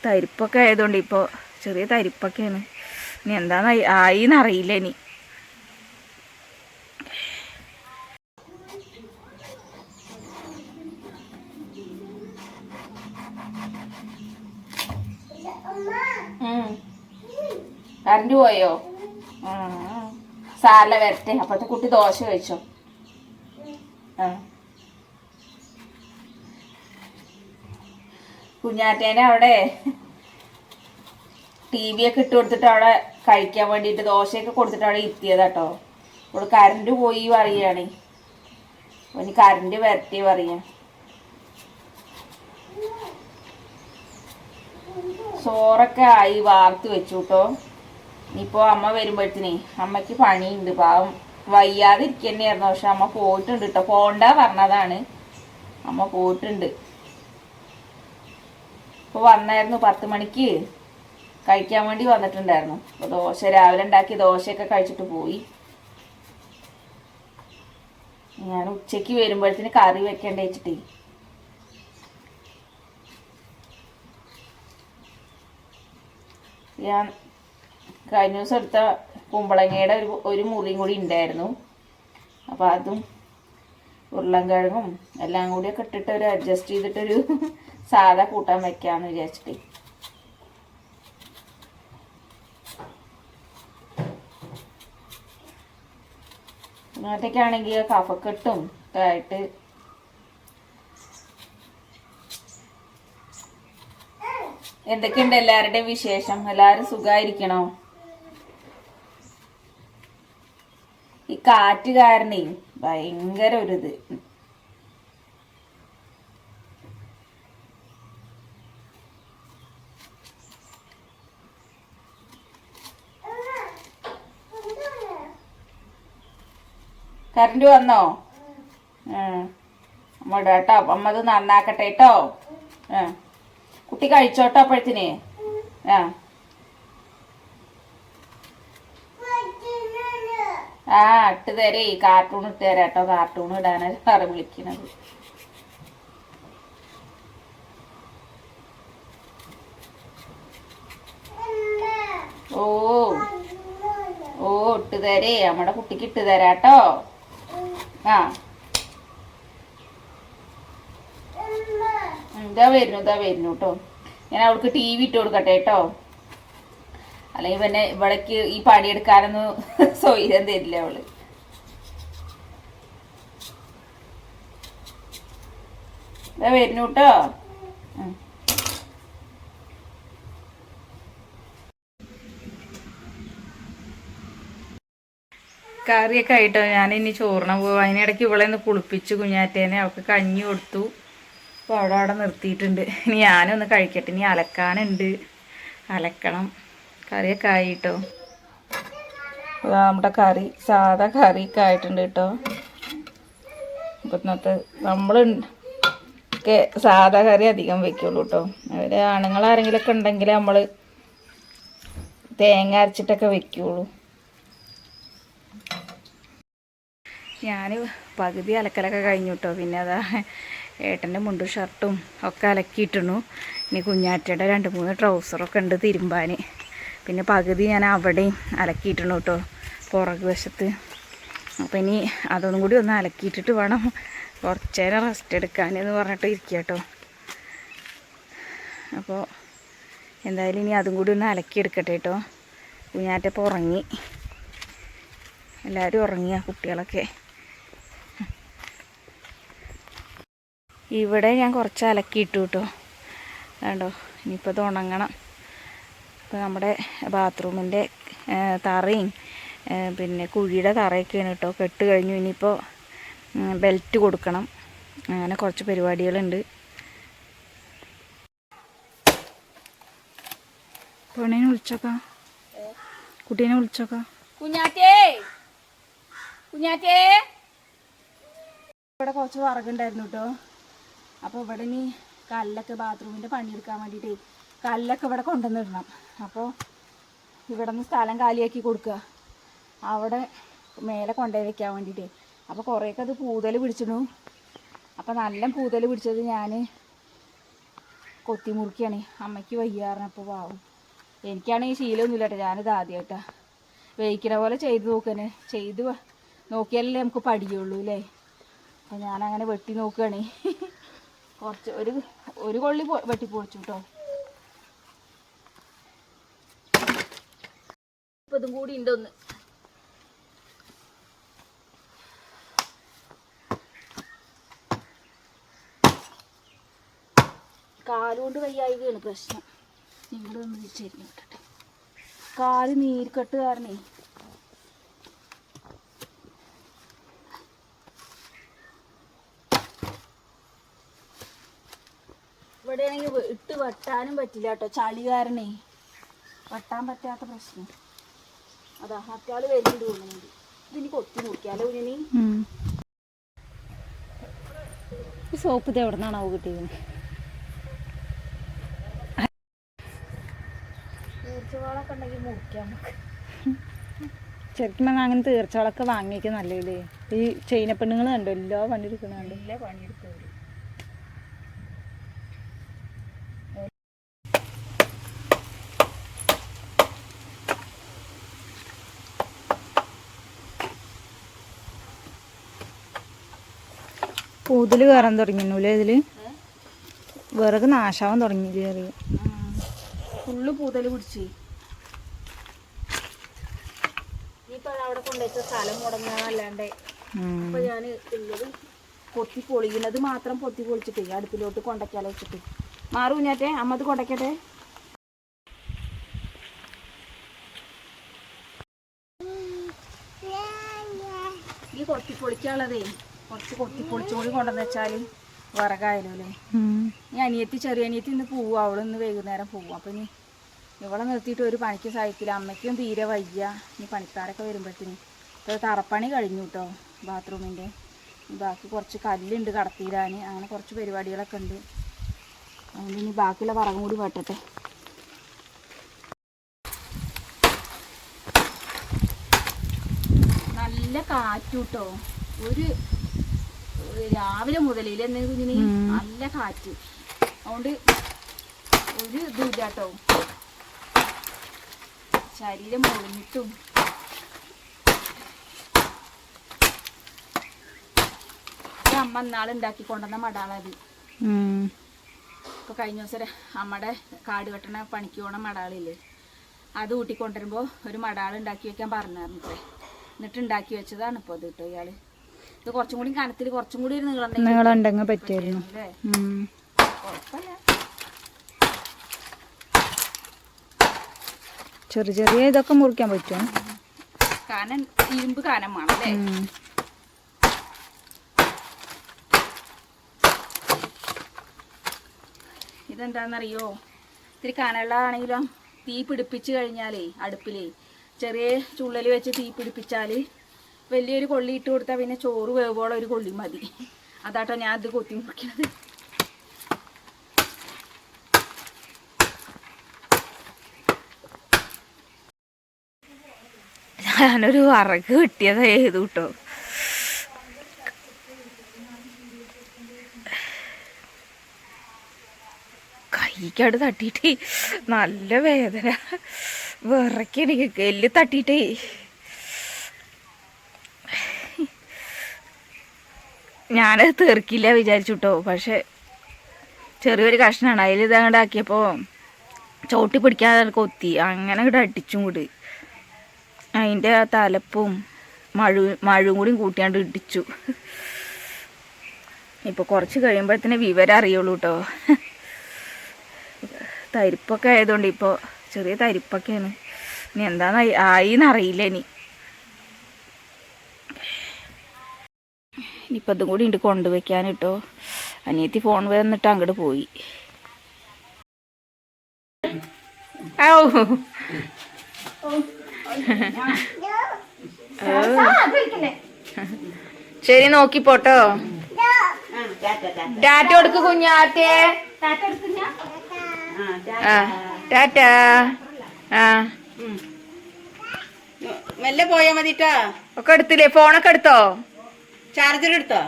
തരിപ്പൊക്കെ ആയതുകൊണ്ട് ഇപ്പോൾ ചെറിയ തരിപ്പൊക്കെയാണ്. ഇനി എന്താന്ന് ആയിന്നറിയില്ല. ഇനി കറണ്ട് പോയോ? സാറിലെ വരട്ടെ. അപ്പത്തെ കുട്ടി ദോശ കഴിച്ചോ? കുഞ്ഞാറ്റേനെ അവിടെ TV ഒക്കെ ഇട്ട് കൊടുത്തിട്ട് അവിടെ കഴിക്കാൻ വേണ്ടിയിട്ട് ദോശയൊക്കെ കൊടുത്തിട്ട് അവിടെ ഇരുത്തിയതാട്ടോ. ഇവിടെ കറണ്ട് പോയി പറയുകയാണ്. ഇനി കറണ്ട് വരട്ടെ പറയാ. ചോറൊക്കെ ആയി വാർത്ത് വെച്ചു കേട്ടോ. ഇനിയിപ്പോൾ അമ്മ വരുമ്പോഴത്തേനെ അമ്മയ്ക്ക് പണിയുണ്ട്. പാവം വയ്യാതെ ഇരിക്കുന്നതായിരുന്നു. പക്ഷെ അമ്മ പോയിട്ടുണ്ട് കേട്ടോ. പോണ്ട പറഞ്ഞതാണ്, അമ്മ പോയിട്ടുണ്ട്. ഇപ്പോൾ വന്നായിരുന്നു 10 മണിക്ക് കഴിക്കാൻ വേണ്ടി വന്നിട്ടുണ്ടായിരുന്നു. അപ്പോൾ ദോശ രാവിലെ ഉണ്ടാക്കി ദോശയൊക്കെ കഴിച്ചിട്ട് പോയി. ഞാൻ ഉച്ചയ്ക്ക് വരുമ്പോഴത്തേന് കറി വെക്കേണ്ട വെച്ചിട്ടേ. ഞാൻ കഴിഞ്ഞ ദിവസം എടുത്ത കുമ്പളങ്ങയുടെ ഒരു മുറിയും കൂടി ഉണ്ടായിരുന്നു. അപ്പോൾ അതും ഉരുളൻകിഴങ്ങും എല്ലാം കൂടിയൊക്കെ ഇട്ടിട്ട് ഒരു അഡ്ജസ്റ്റ് ചെയ്തിട്ടൊരു സാധാ കൂട്ടാൻ വെക്കാമെന്ന് വിചാരിച്ചിട്ട്. ഇങ്ങനത്തെയൊക്കെയാണെങ്കിൽ കഫക്കെട്ടും ഒക്കെ ആയിട്ട് എന്തൊക്കെയുണ്ട് എല്ലാവരുടെയും വിശേഷം? എല്ലാവരും സുഖമായിരിക്കണോ? ഈ കാറ്റ് കാരണേ ഭയങ്കര ഒരിത്. കറണ്ട് വന്നോ? അമ്മ കേട്ടോ. അമ്മ അത് നന്നാക്കട്ടെ കേട്ടോ. കുട്ടി കഴിച്ചോട്ടോ അപ്പോഴത്തിന്. ഇട്ട് തരേ. കാർട്ടൂൺ ഇട്ട് തരാം കേട്ടോ. കാർട്ടൂൺ ഇടാനാണ് സാറ് വിളിക്കുന്നത്. ഓ ഇട്ട് തരേ. നമ്മുടെ കുട്ടിക്ക് ഇട്ട് തരാട്ടോ. ഇതാ വരുന്നു കേട്ടോ. ഞാൻ അവൾക്ക് TV ഇട്ട് കൊടുക്കട്ടെ കേട്ടോ. അല്ലെങ്കിൽ പിന്നെ ഇവിടേക്ക് ഈ പണിയെടുക്കാനൊന്നും സ്വൈര്യം തരില്ല അവള്. ഇതാ വരുന്നു കേട്ടോ. കറിയൊക്കെ ആയിട്ടോ. ഞാനിനി ചോറിന് പോവാം. അതിനിടയ്ക്ക് ഇവളെ ഒന്ന് കുളിപ്പിച്ച് കുഞ്ഞാറ്റേനെ അവൾക്ക് കഞ്ഞി കൊടുത്തു. അപ്പോൾ അവിടെ നിർത്തിയിട്ടുണ്ട്. ഇനി ഞാനൊന്ന് കഴിക്കട്ടെ. ഇനി അലക്കാനുണ്ട്, അലക്കണം. കറിയൊക്കെ ആയിട്ടോ. നമ്മുടെ കറി സാധാ കറിയൊക്കെ ആയിട്ടുണ്ട് കേട്ടോ. അപ്പം ഇന്നത്തെ നമ്മൾ സാധാ കറി അധികം വെക്കുള്ളൂ കേട്ടോ. അവർ ആണുങ്ങളാരെങ്കിലുമൊക്കെ ഉണ്ടെങ്കിൽ നമ്മൾ തേങ്ങ അരച്ചിട്ടൊക്കെ വെക്കുള്ളൂ. ഞാൻ പകുതി അലക്കലൊക്കെ കഴിഞ്ഞു കേട്ടോ. പിന്നെ അതാ ഏട്ടൻ്റെ മുണ്ടും ഷർട്ടും ഒക്കെ അലക്കിയിട്ടിരുന്നു. ഇനി കുഞ്ഞാറ്റയുടെ 2-3 ട്രൗസറൊക്കെ ഉണ്ട് തിരുമ്പാൻ. പിന്നെ പകുതി ഞാൻ അവിടെയും അലക്കിയിട്ടിരുന്നു കേട്ടോ, പുറകു വശത്ത്. അപ്പോൾ ഇനി അതൊന്നും കൂടി ഒന്ന് അലക്കിയിട്ടിട്ട് വേണം കുറച്ച് നേരം റെസ്റ്റ് എടുക്കാനെന്ന് പറഞ്ഞിട്ട് ഇരിക്കുക കേട്ടോ. അപ്പോൾ എന്തായാലും ഇനി അതും കൂടി ഒന്ന് അലക്കിയെടുക്കട്ടെ കേട്ടോ. കുഞ്ഞാറ്റപ്പോൾ ഉറങ്ങി, എല്ലാവരും ഉറങ്ങിയ കുട്ടികളൊക്കെ. ഇവിടെ ഞാൻ കുറച്ച് അലക്കിയിട്ടു കേട്ടോ. കണ്ടോ, ഇനിയിപ്പോൾ ഇത് ഉണങ്ങണം. ഇപ്പോൾ നമ്മുടെ ബാത്റൂമിൻ്റെ തറയും പിന്നെ കുഴിയുടെ തറയൊക്കെയാണ് കേട്ടോ കെട്ട് കഴിഞ്ഞു. ഇനിയിപ്പോൾ ബെൽറ്റ് കൊടുക്കണം. അങ്ങനെ കുറച്ച് പരിപാടികളുണ്ട്. പെണ്ണിനെ വിളിച്ചോക്കാം, കുട്ടീനെ വിളിച്ചോക്കാം. കുഞ്ഞാറ്റേ ഇവിടെ കുറച്ച് വറകുണ്ടായിരുന്നു കേട്ടോ. അപ്പോൾ ഇവിടെ ഇനി കല്ലൊക്കെ ബാത്റൂമിൻ്റെ പണിയെടുക്കാൻ വേണ്ടിയിട്ടേ കല്ലൊക്കെ ഇവിടെ കൊണ്ടുവന്നിടണം. അപ്പോൾ ഇവിടെ നിന്ന് സ്ഥലം കാലിയാക്കി കൊടുക്കുക, അവിടെ മേലെ കൊണ്ടുപോയി വെക്കാൻ വേണ്ടിയിട്ടേ. അപ്പോൾ കുറേയൊക്കെ അത് പൂതൽ പിടിച്ചിടുന്നു. അപ്പോൾ നല്ല പൂതൽ പിടിച്ചത് ഞാൻ കൊത്തി മുറിക്കുകയാണ്. അമ്മയ്ക്ക് വയ്യാറിനപ്പോൾ പാവും. എനിക്കാണെങ്കിൽ ശീലമൊന്നുമില്ല കേട്ടോ. ഞാനിത് ആദ്യമായിട്ടാണ് വേവിക്കണ പോലെ ചെയ്ത് നോക്കണേ. ചെയ്ത് നോക്കിയാലല്ലേ നമുക്ക് പഠിയുള്ളൂ അല്ലേ. അപ്പോൾ ഞാനങ്ങനെ വെട്ടി നോക്കുകയാണ്. കുറച്ച് ഒരു കൊള്ളി വെട്ടി പൊളിച്ചു കേട്ടോ. ഇപ്പം ഇതും കൂടി ഉണ്ട് ഒന്ന്. കാലുകൊണ്ട് വയ്യായികയാണ് പ്രശ്നം. ഇവിടെ ഒന്ന് തിരിച്ചരിഞ്ഞു വിട്ടട്ടെ. കാല് നീർക്കെട്ട് കാരണേ ഇവിടെയാണെങ്കിൽ ഇട്ട് വെട്ടാനും പറ്റില്ല കേട്ടോ. ചളി കാരണേ വെട്ടാൻ പറ്റാത്ത പ്രശ്നം അതാ. മറ്റാള് വരുന്നുണ്ട് കൊള്ളുന്നുണ്ട്. ഇതിന് കൊത്തി നോക്കിയാലോ ഇനി. ഈ സോപ്പ് ഇത് എവിടെ നിന്നാണാവോ കിട്ടിയത്? തീർച്ചകളൊക്കെ ഉണ്ടെങ്കിൽ മുറിക്കാൻ നമുക്ക്. ശരിക്കും പറഞ്ഞാൽ അങ്ങനെ തീർച്ചകളൊക്കെ വാങ്ങിയൊക്കെ നല്ലതല്ലേ. ഈ ചൈനപ്പെണ്ണുങ്ങൾ കണ്ടോ എല്ലാ പണിയെടുക്കണുണ്ട്. എല്ലാ പണിയെടുക്കും. പൂതിൽ കയറാൻ തുടങ്ങിയല്ലേ ഇതില്. വിറക് നാശാവാൻ തുടങ്ങിയില്ലേ അറിയാം. ഫുള്ള് പൂതൽ പിടിച്ച്. ഇനിയിപ്പോൾ അവിടെ കൊണ്ടുവച്ച സ്ഥലം മുടങ്ങാന്നല്ലാണ്ട് ഇപ്പൊ ഞാൻ ഉള്ളത് കൊത്തി പൊളിക്കുന്നത് മാത്രം പൊത്തി പൊളിച്ചിട്ട് അടുപ്പിലോട്ട് കൊണ്ടയ്ക്കാലോ വെച്ചിട്ട്. മാറൂ ഞാറ്റേ അമ്മത് കൊണ്ടയ്ക്കട്ടെ. ഈ കൊത്തി പൊളിക്കാനുള്ളതേ കുറച്ച് കൊത്തിപ്പൊളിച്ചും കൂടി കൊണ്ടുവന്ന് വെച്ചാൽ വിറകായാലും അല്ലേ. ഈ അനിയത്തി ചെറിയ അനിയത്തി ഇന്ന് പോവും. അവൾ ഇന്ന് വൈകുന്നേരം പോവും. അപ്പം ഇനി ഇവളെ നിർത്തിയിട്ട് ഒരു പണിക്ക് സഹായിക്കില്ല. അമ്മയ്ക്കും തീരെ വയ്യ. ഇനി പണിക്കാരൊക്കെ വരുമ്പോഴത്തേന് ഇപ്പോൾ തറപ്പണി കഴിഞ്ഞു കേട്ടോ ബാത്റൂമിൻ്റെ. ബാക്കി കുറച്ച് കല്ലുണ്ട് കടത്തിയിടാൻ. അങ്ങനെ കുറച്ച് പരിപാടികളൊക്കെ ഉണ്ട്. അതുകൊണ്ട് ഇനി ബാക്കിയുള്ള വിറകും കൂടി വെട്ടട്ടെ. നല്ല കാറ്റൂട്ടോ. ഒരു രാവിലെ മുതലേ കുഞ്ഞിന് നല്ല കാറ്റ്. അതുകൊണ്ട് ഒരു ഇതുമില്ല കേട്ടോ. ശരീരം മുറിഞ്ഞിട്ടും അമ്മ ഇന്നാൾ ഉണ്ടാക്കിക്കൊണ്ടുവന്ന മടാളത്. ഇപ്പൊ കഴിഞ്ഞ ദിവസം അമ്മയുടെ കാട് വെട്ടണ പണിക്ക് പോണ മടാളില്ലേ, അത് കൂട്ടിക്കൊണ്ടുവരുമ്പോൾ ഒരു മടാൾ ഉണ്ടാക്കി വെക്കാൻ പറഞ്ഞായിരുന്നേ. എന്നിട്ട് ഉണ്ടാക്കി വെച്ചതാണ് ഇപ്പോൾ അത് കേട്ടോ. ഇയാള് ഇത് കുറച്ചും കൂടി കനത്തിൽ കുറച്ചും കൂടി ഒരു നീളം പറ്റിയായിരുന്നു അല്ലേ. കുഴപ്പമില്ല. ചെറിയ ചെറിയ ഇതൊക്കെ മുറിക്കാൻ പറ്റും. കനം ഇരുമ്പ് കനം വേണല്ലേ. ഇതെന്താണെന്നറിയോ, ഇത്തിരി കനമുള്ളതാണെങ്കിലും തീ പിടിപ്പിച്ച് കഴിഞ്ഞാലേ അടുപ്പിലേ ചെറിയ ചുള്ളൽ വെച്ച് തീ പിടിപ്പിച്ചാൽ വലിയൊരു കൊള്ളി ഇട്ട് കൊടുത്താൽ പിന്നെ ചോറ് വേവോളം ഒരു കൊള്ളി മതി. അതാട്ടോ ഞാൻ ഇത് കൊത്തി മുറിക്കുന്നത്. ഞാനൊരു വിറക് കിട്ടിയത് ചെയ്തു കേട്ടോ. കൈക്കട് തട്ടിയിട്ട് നല്ല വേദന. വിറയ്ക്കെനിക്ക് എല്ല് തട്ടിയിട്ടേ. ഞാനത് തീർക്കില്ല വിചാരിച്ചുട്ടോ. പക്ഷെ ചെറിയൊരു കഷ്ണമാണ്. അതിൽ ഇതങ്ങോട്ട് ആക്കിയപ്പോൾ ചോട്ടി പിടിക്കാതെ കൊത്തി അങ്ങനെ ഇവിടെ അടിച്ചും കൂടി. അതിൻ്റെ തലപ്പും മഴയും കൂടിയും കൂട്ടിയാണ്ട് ഇടിച്ചു. ഇപ്പോൾ കുറച്ച് കഴിയുമ്പോഴത്തേനെ വിവരം അറിയുള്ളൂ കേട്ടോ. തരിപ്പൊക്കെ ആയതുകൊണ്ട് ഇപ്പോൾ ചെറിയ തരിപ്പൊക്കെയാണ്. ഇനി എന്താന്ന് ആയിന്നറിയില്ല. ഇനിയിപ്പോൾ ഇതും കൂടി ഉണ്ട് കൊണ്ടുവയ്ക്കാൻ കേട്ടോ. അനിയത്തി ഫോൺ വന്നിട്ട് അങ്ങോട്ട് പോയി. ശരി നോക്കിപ്പോട്ടോ. ടാറ്റ കൊടുക്ക് കുഞ്ഞാറ്റേ. ടാറ്റ. മെല്ലെ പോയാ മതിട്ടാ. ഒക്കെ എടുത്തില്ലേ? ഫോണൊക്കെ എടുത്തോ? ചാർജർ എടുത്തോ?